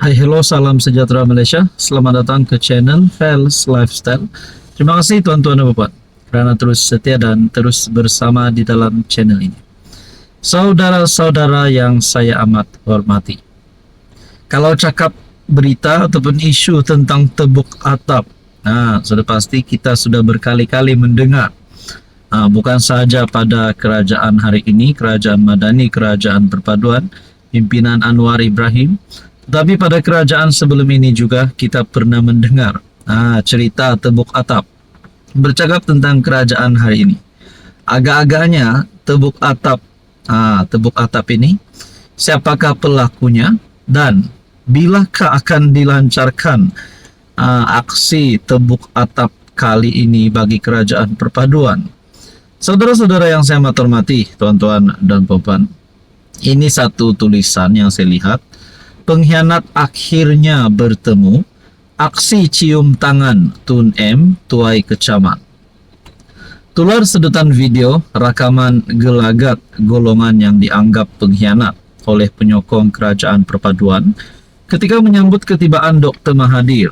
Hai, hello, salam sejahtera Malaysia. Selamat datang ke channel Fels Lifestyle. Terima kasih tuan-tuan dan puan karena terus setia dan terus bersama di dalam channel ini. Saudara-saudara yang saya amat hormati, kalau cakap berita ataupun isu tentang tebuk atap, sudah pasti kita sudah berkali-kali mendengar. Bukan sahaja pada kerajaan hari ini, kerajaan Madani, kerajaan perpaduan, pimpinan Anwar Ibrahim, tetapi pada kerajaan sebelum ini juga kita pernah mendengar cerita tebuk atap. Bercakap tentang kerajaan hari ini, agak-agaknya tebuk atap ini, siapakah pelakunya dan bilakah akan dilancarkan aksi tebuk atap kali ini bagi kerajaan perpaduan? Saudara-saudara yang saya hormati, tuan-tuan dan puan, ini satu tulisan yang saya lihat. Pengkhianat akhirnya bertemu, aksi cium tangan Tun M tuai kecaman. Tular sedotan video rakaman gelagat golongan yang dianggap pengkhianat oleh penyokong kerajaan perpaduan ketika menyambut ketibaan Dr. Mahathir.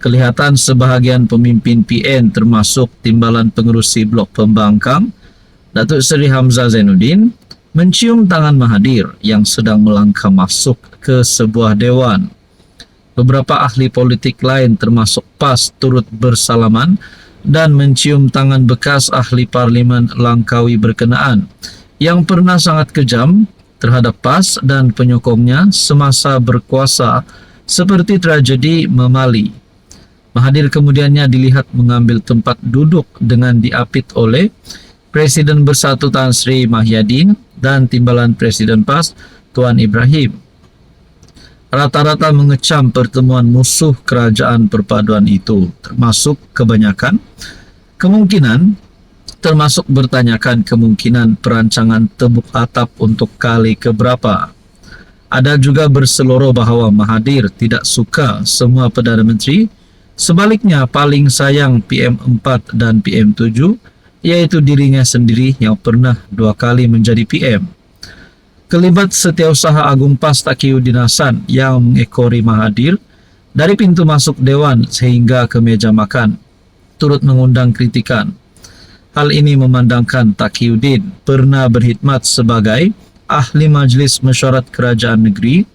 Kelihatan sebahagian pemimpin PN termasuk timbalan pengerusi blok pembangkang Datuk Seri Hamzah Zainuddin mencium tangan Mahathir yang sedang melangkah masuk ke sebuah dewan. Beberapa ahli politik lain termasuk PAS turut bersalaman dan mencium tangan bekas ahli parlimen Langkawi berkenaan yang pernah sangat kejam terhadap PAS dan penyokongnya semasa berkuasa seperti tragedi Memali. Mahathir kemudiannya dilihat mengambil tempat duduk dengan diapit oleh Presiden Bersatu Tan Sri Mahyadin dan timbalan Presiden PAS Tuan Ibrahim. Rata-rata mengecam pertemuan musuh kerajaan perpaduan itu, termasuk bertanyakan kemungkinan perancangan tebuk atap untuk kali keberapa. Ada juga berseloroh bahawa Mahathir tidak suka semua Perdana Menteri, sebaliknya paling sayang PM4 dan PM7, yaitu dirinya sendiri yang pernah 2 kali menjadi PM. Kelibat Setiausaha Agung PAS Taqiyuddin Hasan yang mengekori Mahathir dari pintu masuk dewan sehingga ke meja makan, turut mengundang kritikan. Hal ini memandangkan Taqiyuddin pernah berkhidmat sebagai ahli Majlis Mesyuarat Kerajaan Negeri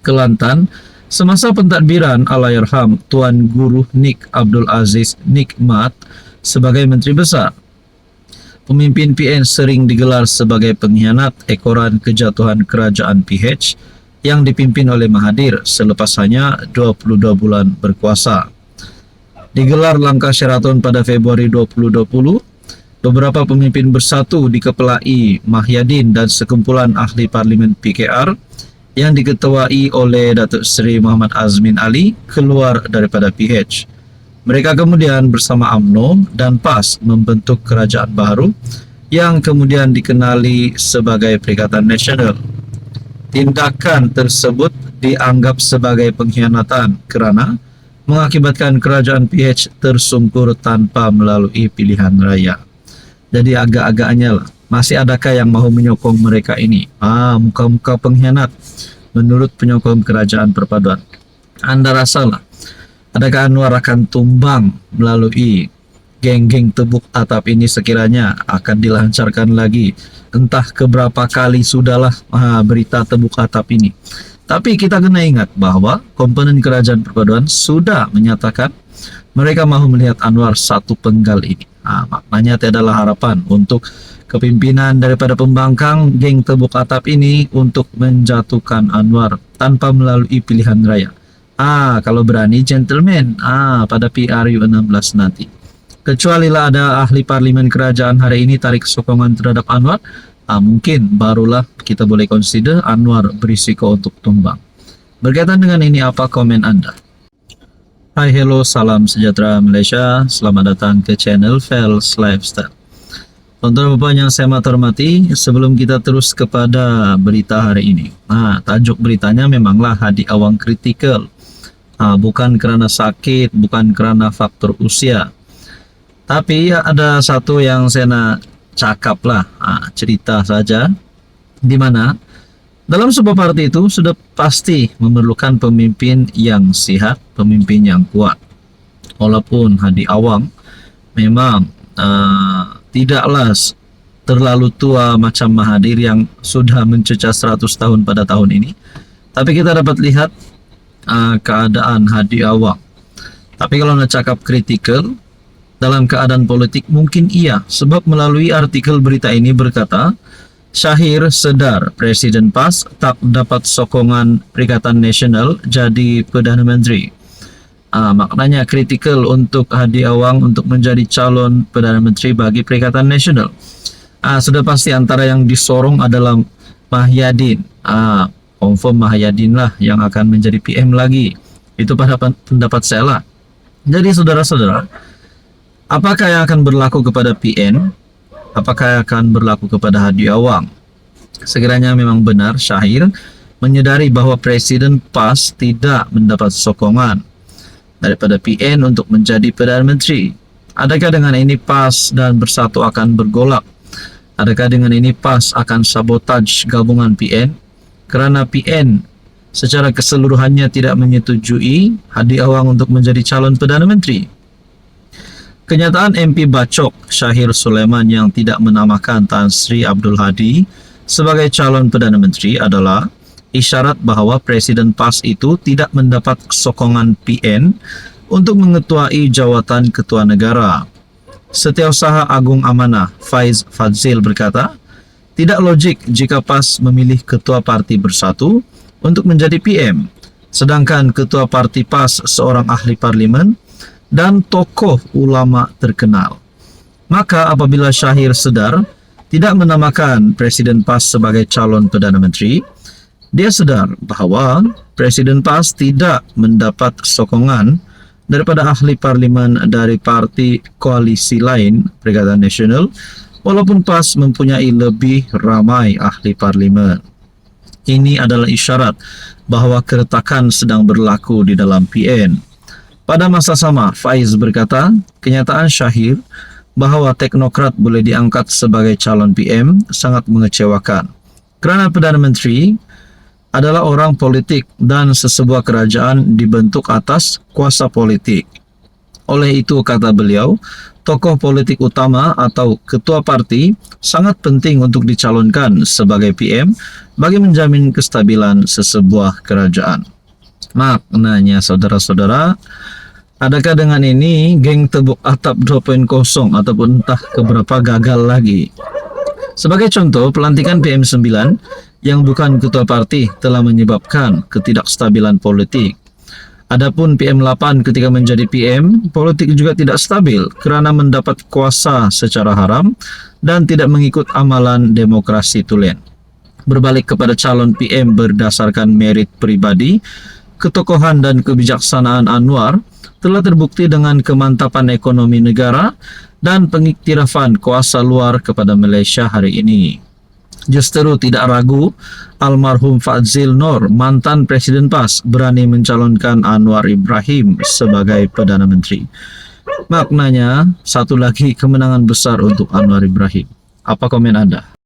Kelantan semasa pentadbiran Allahyarham Tuan Guru Nik Abdul Aziz Nikmat sebagai Menteri Besar. Pemimpin PN sering digelar sebagai pengkhianat ekoran kejatuhan kerajaan PH yang dipimpin oleh Mahathir selepas hanya 22 bulan berkuasa. Digelar langkah Sheraton pada Februari 2020, beberapa pemimpin bersatu dikepelai Mahyadin dan sekumpulan ahli parlimen PKR yang diketuai oleh Datuk Seri Muhammad Azmin Ali keluar daripada PH. Mereka kemudian bersama UMNO dan PAS membentuk kerajaan baru yang kemudian dikenali sebagai Perikatan Nasional. Tindakan tersebut dianggap sebagai pengkhianatan kerana mengakibatkan kerajaan PH tersungkur tanpa melalui pilihan raya. Jadi agak-agaknya lah, masih adakah yang mahu menyokong mereka ini? Muka-muka pengkhianat menurut penyokong kerajaan perpaduan. Anda rasalah, adakah Anwar akan tumbang melalui geng-geng tebuk atap ini sekiranya akan dilancarkan lagi? Entah keberapa kali sudahlah berita tebuk atap ini. Tapi kita kena ingat bahawa komponen kerajaan perpaduan sudah menyatakan mereka mahu melihat Anwar satu penggal ini. Maknanya tiadalah harapan untuk kepimpinan daripada pembangkang geng tebuk atap ini untuk menjatuhkan Anwar tanpa melalui pilihan raya. Kalau berani gentleman pada PRU 16 nanti. Kecuali lah ada ahli parlimen kerajaan hari ini tarik sokongan terhadap Anwar, mungkin barulah kita boleh consider Anwar berisiko untuk tumbang. Berkaitan dengan ini, apa komen Anda? Hai, hello, salam sejahtera Malaysia. Selamat datang ke channel Fels Lifestyle. Tuan-tuan dan puan yang saya hormati, sebelum kita terus kepada berita hari ini, tajuk beritanya memanglah Hadi Awang kritikal. Bukan kerana sakit, bukan kerana faktor usia. Tapi ada satu yang saya nak cakap lah, cerita saja, di mana Dalam sebuah parti itu sudah pasti memerlukan pemimpin yang sehat, pemimpin yang kuat. Walaupun Hadi Awang memang tidaklah terlalu tua macam Mahathir yang sudah mencecah 100 tahun pada tahun ini, tapi kita dapat lihat keadaan Hadi Awang. Tapi kalau nak cakap kritikal dalam keadaan politik mungkin iya, sebab melalui artikel berita ini berkata Shahir sedar Presiden PAS tak dapat sokongan Perikatan Nasional jadi Perdana Menteri. Maknanya kritikal untuk Hadi Awang untuk menjadi calon Perdana Menteri bagi Perikatan Nasional. Sudah pasti antara yang disorong adalah Mahyadin. Confirm Mahyadin lah yang akan menjadi PM lagi. Itu pada pendapat saya lah. Jadi saudara-saudara, apakah yang akan berlaku kepada PN? Apakah akan berlaku kepada Hadi Awang? Sekiranya memang benar Shahir menyadari bahwa Presiden PAS tidak mendapat sokongan daripada PN untuk menjadi Perdana Menteri. Adakah dengan ini PAS dan Bersatu akan bergolak? Adakah dengan ini PAS akan sabotaj gabungan PN? Kerana PN secara keseluruhannya tidak menyetujui Hadi Awang untuk menjadi calon Perdana Menteri. Kenyataan MP Bacok Shahir Sulaiman yang tidak menamakan Tan Sri Abdul Hadi sebagai calon Perdana Menteri adalah isyarat bahawa Presiden PAS itu tidak mendapat sokongan PN untuk mengetuai jawatan Ketua Negara. Setiausaha Agung Amanah Faiz Fadzil berkata, tidak logik jika PAS memilih Ketua Parti Bersatu untuk menjadi PM, sedangkan Ketua Parti PAS seorang ahli parlimen dan tokoh ulama terkenal. Maka apabila Shahir sedar tidak menamakan Presiden PAS sebagai calon Perdana Menteri, dia sedar bahawa Presiden PAS tidak mendapat sokongan daripada ahli parlimen dari parti koalisi lain Perikatan Nasional, walaupun PAS mempunyai lebih ramai ahli parlimen. Ini adalah isyarat bahawa keretakan sedang berlaku di dalam PN. Pada masa sama, Faiz berkata, kenyataan Shahir bahawa teknokrat boleh diangkat sebagai calon PM sangat mengecewakan. Kerana Perdana Menteri adalah orang politik dan sesebuah kerajaan dibentuk atas kuasa politik. Oleh itu, kata beliau, tokoh politik utama atau ketua parti sangat penting untuk dicalonkan sebagai PM bagi menjamin kestabilan sesebuah kerajaan. Maknanya saudara-saudara, adakah dengan ini geng tebuk atap 2.0 ataupun entah keberapa gagal lagi? Sebagai contoh, pelantikan PM9 yang bukan ketua parti telah menyebabkan ketidakstabilan politik. Adapun PM8 ketika menjadi PM, politik juga tidak stabil kerana mendapat kuasa secara haram dan tidak mengikut amalan demokrasi tulen. Berbalik kepada calon PM berdasarkan merit pribadi, ketokohan dan kebijaksanaan Anwar telah terbukti dengan kemantapan ekonomi negara dan pengiktirafan kuasa luar kepada Malaysia hari ini. Justeru tidak ragu, almarhum Fadzil Nur, mantan Presiden PAS, berani mencalonkan Anwar Ibrahim sebagai Perdana Menteri. Maknanya, satu lagi kemenangan besar untuk Anwar Ibrahim. Apa komen Anda?